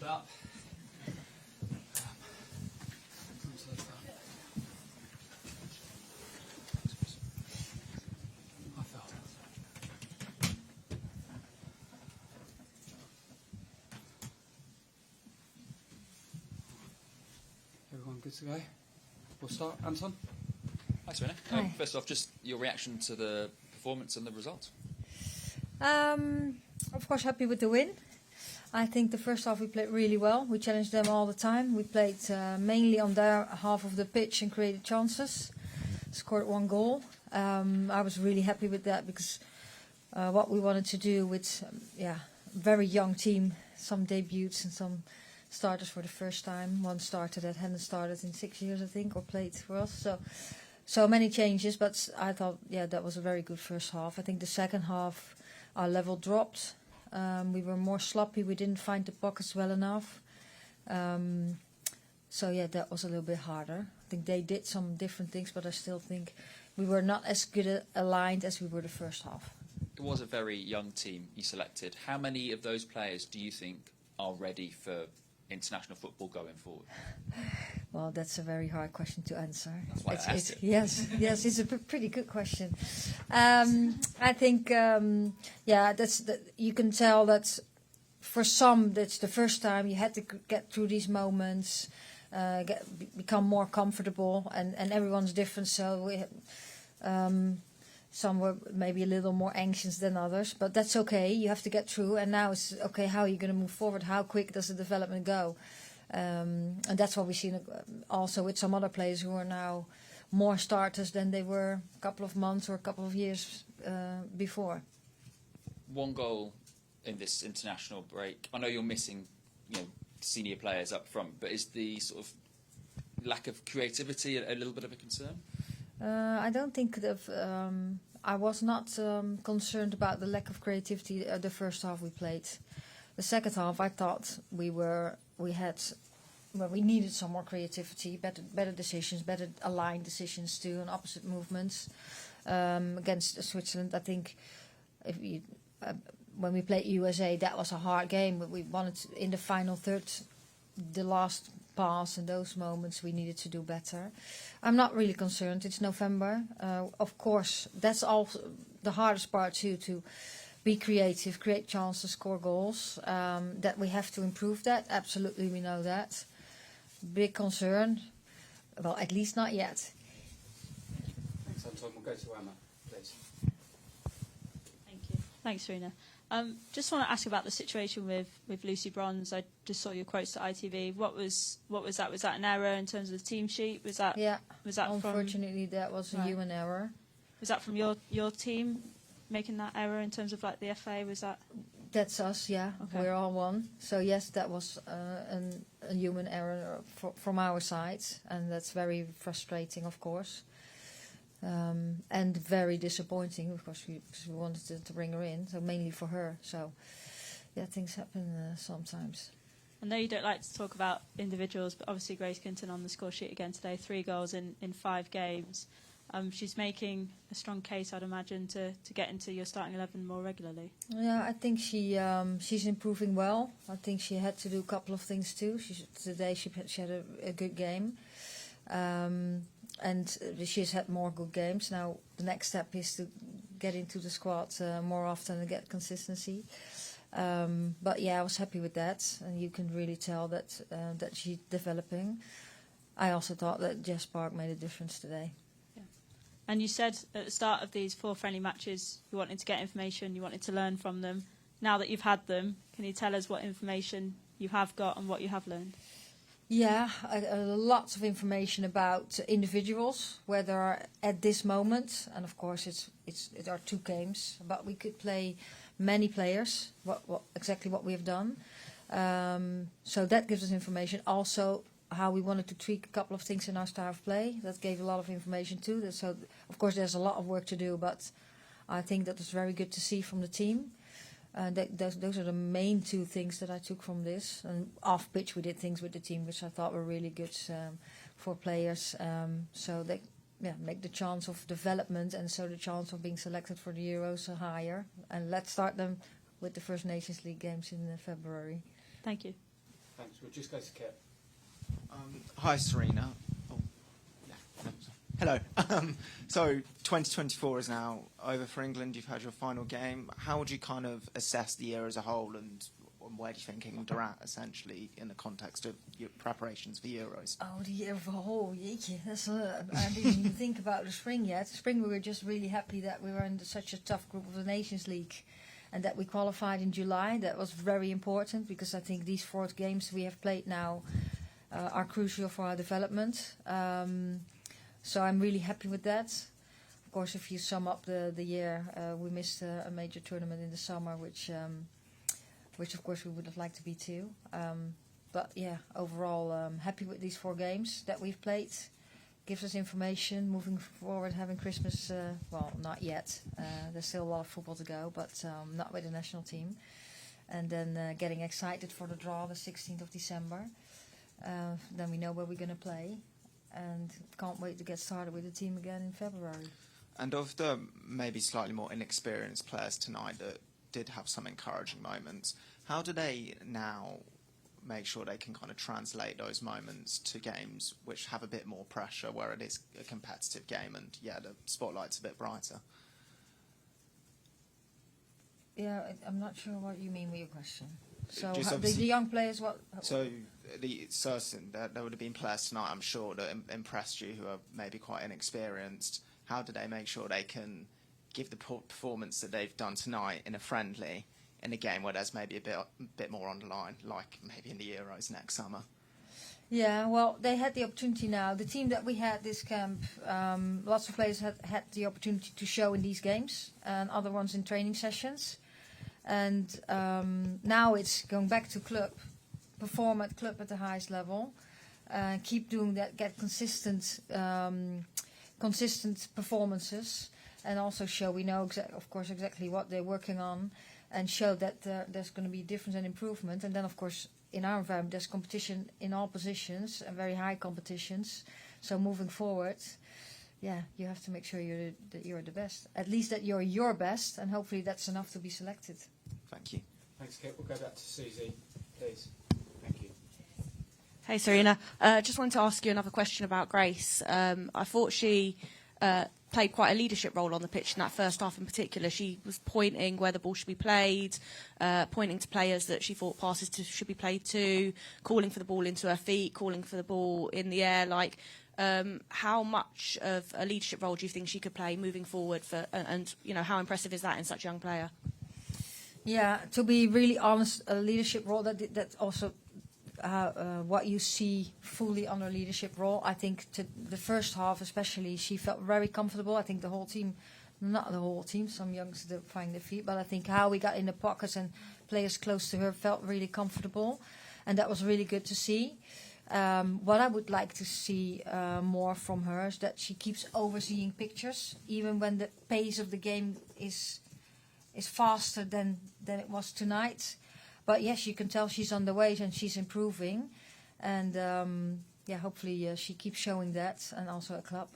up. Everyone good to go? We'll start. Anton? Hi, Sarina. Hi. First off, just your reaction to the performance and the result. Of course, happy with the win. I think the first half we played really well. We challenged them all the time. We played mainly on their half of the pitch and created chances. Scored 1 goal. I was really happy with that because what we wanted to do with very young team, some debuts and some starters for the first time. One starter that hadn't started in 6 years, I think, or played for us. So many changes, but I thought, that was a very good first half. I think the second half, our level dropped. We were more sloppy. We didn't find the pockets well enough. That was a little bit harder. I think they did some different things, but I still think we were not as good aligned as we were the first half. It was a very young team you selected. How many of those players do you think are ready for international football going forward? Well, that's a very hard question to answer. That's why I asked it. Yes, it's a pretty good question. I think, you can tell that for some, that's the first time you had to get through these moments, become more comfortable, and everyone's different. So some were maybe a little more anxious than others, but that's okay. You have to get through, and now it's okay. How are you going to move forward? How quick does the development go? And that's what we've seen also with some other players who are now more starters than they were a couple of months or a couple of years before. 1 goal in this international break. I know you're missing, senior players up front, but is the sort of lack of creativity a little bit of a concern? I don't think I was not concerned about the lack of creativity the first half we played. The second half, I thought we needed some more creativity, better decisions, better aligned decisions too, and opposite movements against Switzerland. I think when we played USA, that was a hard game, but we wanted to, in the final third, the last pass and those moments we needed to do better. I'm not really concerned. It's November. Of course, that's all the hardest part too, to be creative, create chances, score goals. That we have to improve that. Absolutely, we know that. Big concern. Well, at least not yet. Thanks, Anton. We'll go to Emma, please. Thank you. Thanks, Sarina. Just want to ask about the situation with Lucy Bronze. I just saw your quotes at ITV. What was that? Was that an error in terms of the team sheet? Was that Unfortunately, that was a human error. Was that from your team making that error in terms of like the FA? Was that? That's us, yeah. Okay. We're all one. So yes, that was a human error from our side, and that's very frustrating, of course. And very disappointing, of course, because we wanted to bring her in, so mainly for her. So, things happen sometimes. I know you don't like to talk about individuals, but obviously Grace Kinton on the score sheet again today, 3 goals in 5 games. She's making a strong case, I'd imagine, to get into your starting 11 more regularly. Yeah, I think she's improving well. I think she had to do a couple of things too. Today she had a good game. And she's had more good games. Now the next step is to get into the squad more often and get consistency. But I was happy with that, and you can really tell that she's developing. I also thought that Jess Park made a difference today. Yeah. And you said at the start of these 4 friendly matches you wanted to get information, you wanted to learn from them. Now that you've had them, can you tell us what information you have got and what you have learned? Yeah, lots of information about individuals, where they are at this moment, and of course it are 2 games, but we could play many players. Exactly what we have done, so that gives us information. Also, how we wanted to tweak a couple of things in our style of play, that gave a lot of information too. So of course there's a lot of work to do, but I think that was very good to see from the team. Those are the main 2 things that I took from this. And off pitch we did things with the team which I thought were really good for players. So they make the chance of development, and so the chance of being selected for the Euros higher. And let's start them with the first Nations League games in February. Thank you. Thanks. We'll just go to Kit. Hi, Sarina. Oh, yeah. No, sorry. Hello. So 2024 is now over for England. You've had your final game. How would you kind of assess the year as a whole, and where do you think England are at, essentially, in the context of your preparations for Euros? Oh, the year of a whole, jeetje. I didn't even think about the spring yet. Spring, we were just really happy that we were in such a tough group of the Nations League and that we qualified in July. That was very important because I think these 4 games we have played now are crucial for our development. So I'm really happy with that. Of course, if you sum up the year, we missed a major tournament in the summer, which of course we would have liked to be too. But yeah, overall, happy with these 4 games that we've played. Gives us information moving forward, having Christmas, well, not yet. There's still a lot of football to go, but not with the national team. And then getting excited for the draw, the 16th of December. Then we know where we're going to play. And can't wait to get started with the team again in February. And of the maybe slightly more inexperienced players tonight that did have some encouraging moments, how do they now make sure they can kind of translate those moments to games which have a bit more pressure, where it is a competitive game and, yeah, the spotlight's a bit brighter? Yeah, I'm not sure what you mean with your question. So Just the young players, what? So there would have been players tonight, I'm sure, that impressed you who are maybe quite inexperienced. How do they make sure they can give the performance that they've done tonight in a friendly, in a game where there's maybe a bit more on the line, like maybe in the Euros next summer? Yeah, well, they had the opportunity now. The team that we had this camp, lots of players had the opportunity to show in these games, and other ones in training sessions. And now it's going back to club, perform at club at the highest level, keep doing that, get consistent performances, and also show we know, of course, exactly what they're working on, and show that there's going to be difference and improvement. And then, of course, in our environment, there's competition in all positions, and very high competitions. So moving forward, yeah, you have to make sure that you're the best. At least that you're your best, and hopefully that's enough to be selected. Thank you. Thanks, Kit. We'll go back to Susie, please. Thank you. Hey, Sarina. Just wanted to ask you another question about Grace. I thought she played quite a leadership role on the pitch in that first half in particular. She was pointing where the ball should be played, pointing to players that she thought passes should be played to, calling for the ball into her feet, calling for the ball in the air. Like, how much of a leadership role do you think she could play moving forward? And you know, how impressive is that in such a young player? Yeah, to be really honest, a leadership role, that's also what you see fully under leadership role. I think the first half especially, she felt very comfortable. I think the whole team, not the whole team, some youngsters finding their feet, but I think how we got in the pockets and players close to her felt really comfortable, and that was really good to see. What I would like to see more from her is that she keeps overseeing pictures, even when the pace of the game is faster than it was tonight. But yes, you can tell she's on the way and she's improving. And yeah, hopefully she keeps showing that, and also at club.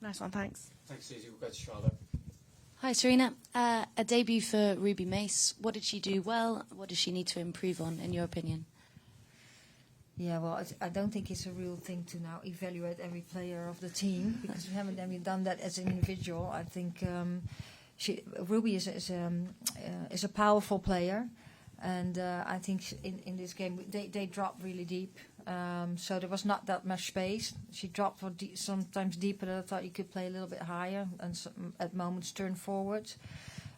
Nice one, thanks. Thanks, Susie. We'll go to Charlotte. Hi, Sarina. A debut for Ruby Mace. What did she do well? What does she need to improve on, in your opinion? Yeah, well, I don't think it's a real thing to now evaluate every player of the team, because we haven't done that as an individual. I think Ruby is a powerful player, and I think in this game they dropped really deep, so there was not that much space. She dropped sometimes deeper than I thought you could play a little bit higher, and at moments turn forward.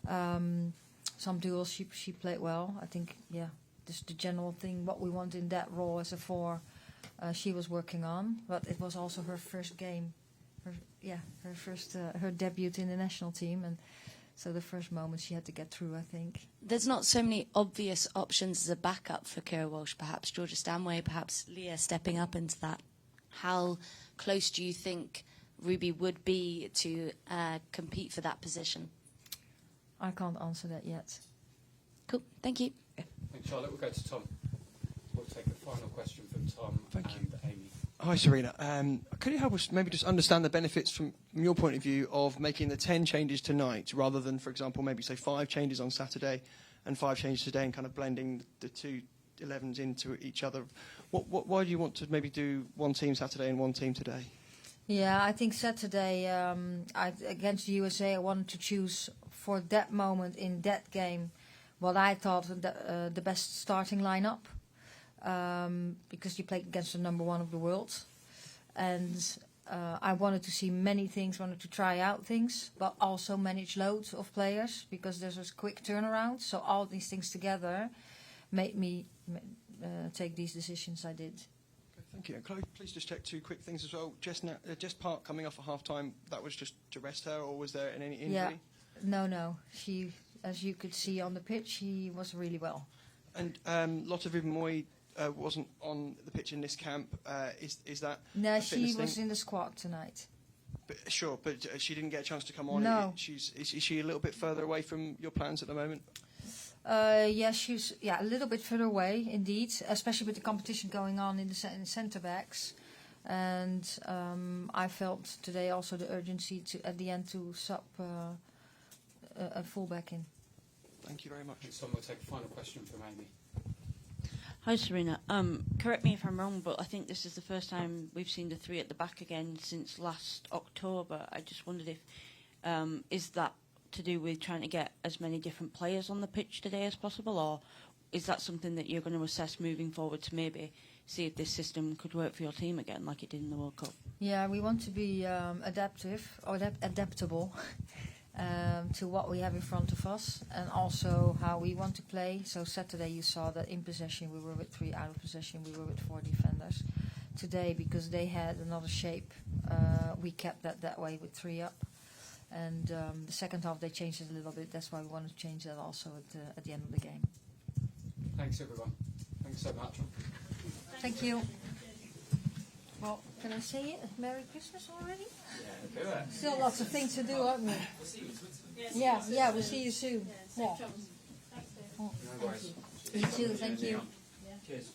Some duels she played well. I think, yeah, this is the general thing. What we want in that role as a 4, she was working on, but it was also her first game, her debut in the national team, and so the first moment she had to get through, I think. There's not so many obvious options as a backup for Kira Walsh, perhaps Georgia Stanway, perhaps Leah stepping up into that. How close do you think Ruby would be to compete for that position? I can't answer that yet. Cool, thank you. Thanks, Charlotte. We'll go to Tom. We'll take a final question from Tom and Amy. Hi, Sarina. Could you help us maybe just understand the benefits from your point of view of making the 10 changes tonight, rather than, for example, maybe say 5 changes on Saturday and 5 changes today, and kind of blending the two 11s into each other. Why do you want to maybe do one team Saturday and one team today? Yeah, I think Saturday against the USA, I wanted to choose for that moment in that game what I thought the best starting lineup, because you played against the number one of the world, and I wanted to see many things, wanted to try out things, but also manage loads of players because there's a quick turnaround. So all these things together made me take these decisions I did. Thank you. And Chloe, please just check two quick things as well. Jess Park coming off at half-time, that was just to rest her, or was there any injury? Yeah, no. She, as you could see on the pitch, she was really well. And Lotte Vivian wasn't on the pitch in this camp. Is that No, a fitness she was thing? in the squad tonight. But she didn't get a chance to come on. No. Is she a little bit further away from your plans at the moment? Yeah, she's a little bit further away, indeed, especially with the competition going on in the centre backs. And I felt today also the urgency at the end to sub a fullback in. Thank you very much. And so we'll take a final question from Amy. Hi, Sarina. Correct me if I'm wrong, but I think this is the first time we've seen the three at the back again since last October. I just wondered if is that to do with trying to get as many different players on the pitch today as possible, or is that something that you're going to assess moving forward to maybe see if this system could work for your team again like it did in the World Cup? Yeah, we want to be adaptable to what we have in front of us and also how we want to play. So Saturday you saw that in possession we were with 3, out of possession we were with 4 defenders. Today, because they had another shape, we kept that way with 3 up. And the second half they changed it a little bit. That's why we wanted to change that also at the end of the game. Thanks, everyone. Thanks so much. Thank you. Well, can I say it? Merry Christmas already? Yeah, do it. Still lots of things to do, aren't we? We'll see you in Switzerland. Yeah, we'll see you soon. Yeah. No worries. You too, thank you. Cheers.